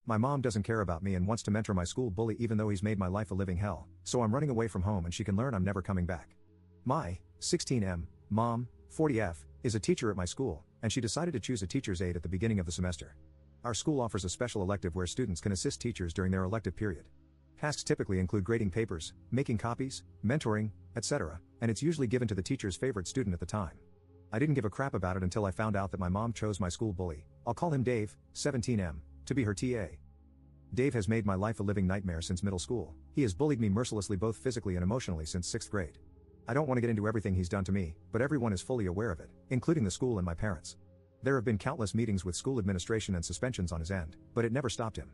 My mom doesn't care about me and wants to mentor my school bully even though he's made my life a living hell, so I'm running away from home and she can learn I'm never coming back. My 16M mom, 40F, is a teacher at my school, and she decided to choose a teacher's aide at the beginning of the semester. Our school offers a special elective where students can assist teachers during their elective period. Tasks typically include grading papers, making copies, mentoring, etc., and it's usually given to the teacher's favorite student at the time. I didn't give a crap about it until I found out that my mom chose my school bully, I'll call him Dave, 17M, to be her TA. Dave has made my life a living nightmare since middle school. He has bullied me mercilessly both physically and emotionally since 6th grade. I don't want to get into everything he's done to me, but everyone is fully aware of it, including the school and my parents. There have been countless meetings with school administration and suspensions on his end, but it never stopped him.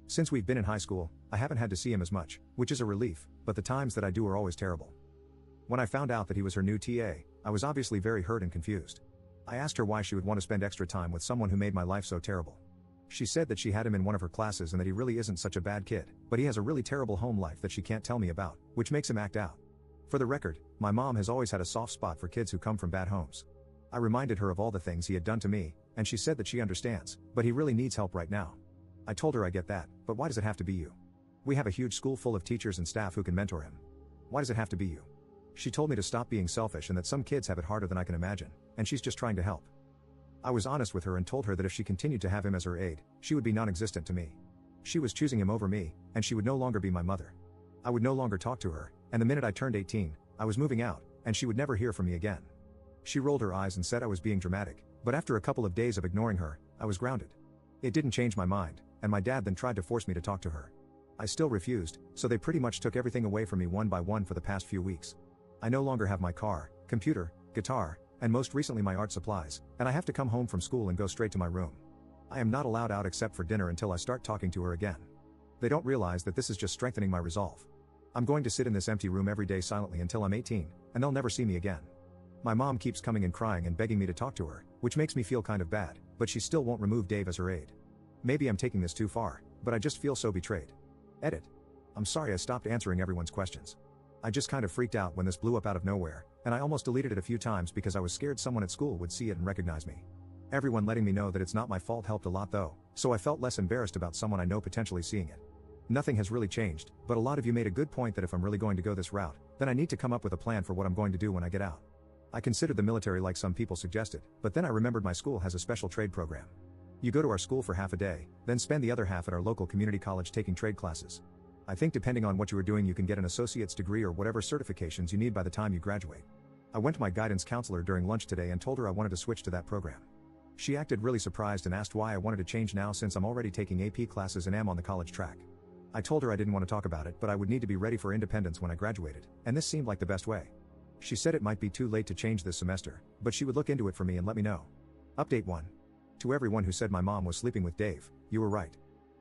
Since we've been in high school, I haven't had to see him as much, which is a relief, but the times that I do are always terrible. When I found out that he was her new TA, I was obviously very hurt and confused. I asked her why she would want to spend extra time with someone who made my life so terrible. She said that she had him in one of her classes and that he really isn't such a bad kid, but he has a really terrible home life that she can't tell me about, which makes him act out. For the record, my mom has always had a soft spot for kids who come from bad homes. I reminded her of all the things he had done to me, and she said that she understands, but he really needs help right now. I told her I get that, but why does it have to be you? We have a huge school full of teachers and staff who can mentor him. Why does it have to be you? She told me to stop being selfish and that some kids have it harder than I can imagine, and she's just trying to help. I was honest with her and told her that if she continued to have him as her aide, she would be non-existent to me. She was choosing him over me, and she would no longer be my mother. I would no longer talk to her, and the minute I turned 18, I was moving out, and she would never hear from me again. She rolled her eyes and said I was being dramatic, but after a couple of days of ignoring her, I was grounded. It didn't change my mind, and my dad then tried to force me to talk to her. I still refused, so they pretty much took everything away from me one by one for the past few weeks. I no longer have my car, computer, guitar, and most recently my art supplies, and I have to come home from school and go straight to my room. I am not allowed out except for dinner until I start talking to her again. They don't realize that this is just strengthening my resolve. I'm going to sit in this empty room every day silently until I'm 18, and they'll never see me again. My mom keeps coming and crying and begging me to talk to her, which makes me feel kind of bad, but she still won't remove Dave as her aide. Maybe I'm taking this too far, but I just feel so betrayed. Edit. I'm sorry I stopped answering everyone's questions. I just kind of freaked out when this blew up out of nowhere, and I almost deleted it a few times because I was scared someone at school would see it and recognize me. Everyone letting me know that it's not my fault helped a lot though, so I felt less embarrassed about someone I know potentially seeing it. Nothing has really changed, but a lot of you made a good point that if I'm really going to go this route, then I need to come up with a plan for what I'm going to do when I get out. I considered the military like some people suggested, but then I remembered my school has a special trade program. You go to our school for half a day, then spend the other half at our local community college taking trade classes. I think depending on what you are doing you can get an associate's degree or whatever certifications you need by the time you graduate. I went to my guidance counselor during lunch today and told her I wanted to switch to that program. She acted really surprised and asked why I wanted to change now since I'm already taking AP classes and am on the college track. I told her I didn't want to talk about it but I would need to be ready for independence when I graduated, and this seemed like the best way. She said it might be too late to change this semester, but she would look into it for me and let me know. Update 1. To everyone who said my mom was sleeping with Dave, you were right.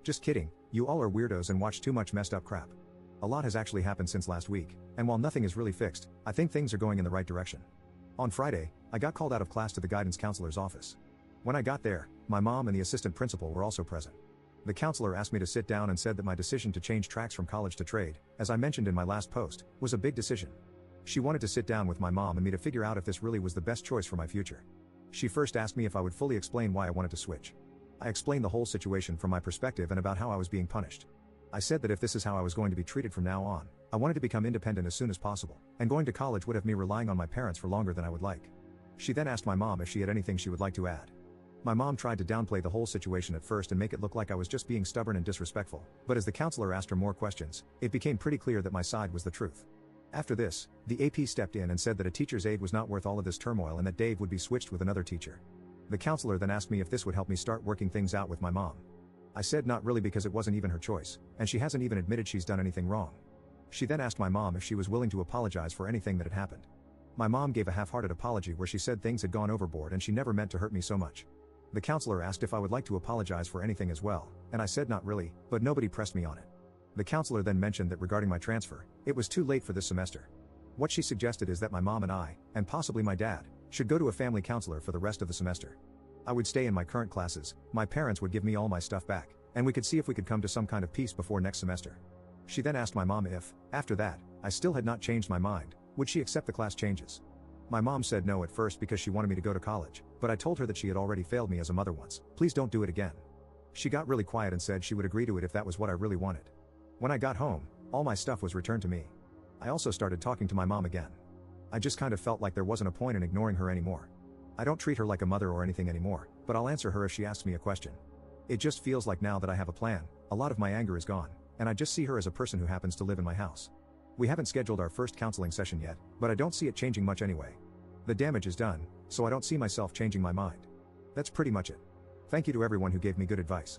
Just kidding, you all are weirdos and watch too much messed up crap. A lot has actually happened since last week, and while nothing is really fixed, I think things are going in the right direction. On Friday, I got called out of class to the guidance counselor's office. When I got there, my mom and the assistant principal were also present. The counselor asked me to sit down and said that my decision to change tracks from college to trade, as I mentioned in my last post, was a big decision. She wanted to sit down with my mom and me to figure out if this really was the best choice for my future. She first asked me if I would fully explain why I wanted to switch. I explained the whole situation from my perspective and about how I was being punished. I said that if this is how I was going to be treated from now on, I wanted to become independent as soon as possible, and going to college would have me relying on my parents for longer than I would like. She then asked my mom if she had anything she would like to add. My mom tried to downplay the whole situation at first and make it look like I was just being stubborn and disrespectful, but as the counselor asked her more questions, it became pretty clear that my side was the truth. After this, the AP stepped in and said that a teacher's aide was not worth all of this turmoil and that Dave would be switched with another teacher. The counselor then asked me if this would help me start working things out with my mom. I said not really because it wasn't even her choice, and she hasn't even admitted she's done anything wrong. She then asked my mom if she was willing to apologize for anything that had happened. My mom gave a half-hearted apology where she said things had gone overboard and she never meant to hurt me so much. The counselor asked if I would like to apologize for anything as well, and I said not really, but nobody pressed me on it. The counselor then mentioned that regarding my transfer, it was too late for this semester. What she suggested is that my mom and I, and possibly my dad, should go to a family counselor for the rest of the semester. I would stay in my current classes, my parents would give me all my stuff back, and we could see if we could come to some kind of peace before next semester. She then asked my mom if, after that, I still had not changed my mind, would she accept the class changes. My mom said no at first because she wanted me to go to college, but I told her that she had already failed me as a mother once. Please don't do it again. She got really quiet and said she would agree to it if that was what I really wanted. When I got home, all my stuff was returned to me. I also started talking to my mom again. I just kind of felt like there wasn't a point in ignoring her anymore. I don't treat her like a mother or anything anymore, but I'll answer her if she asks me a question. It just feels like now that I have a plan, a lot of my anger is gone, and I just see her as a person who happens to live in my house. We haven't scheduled our first counseling session yet, but I don't see it changing much anyway. The damage is done, so I don't see myself changing my mind. That's pretty much it. Thank you to everyone who gave me good advice.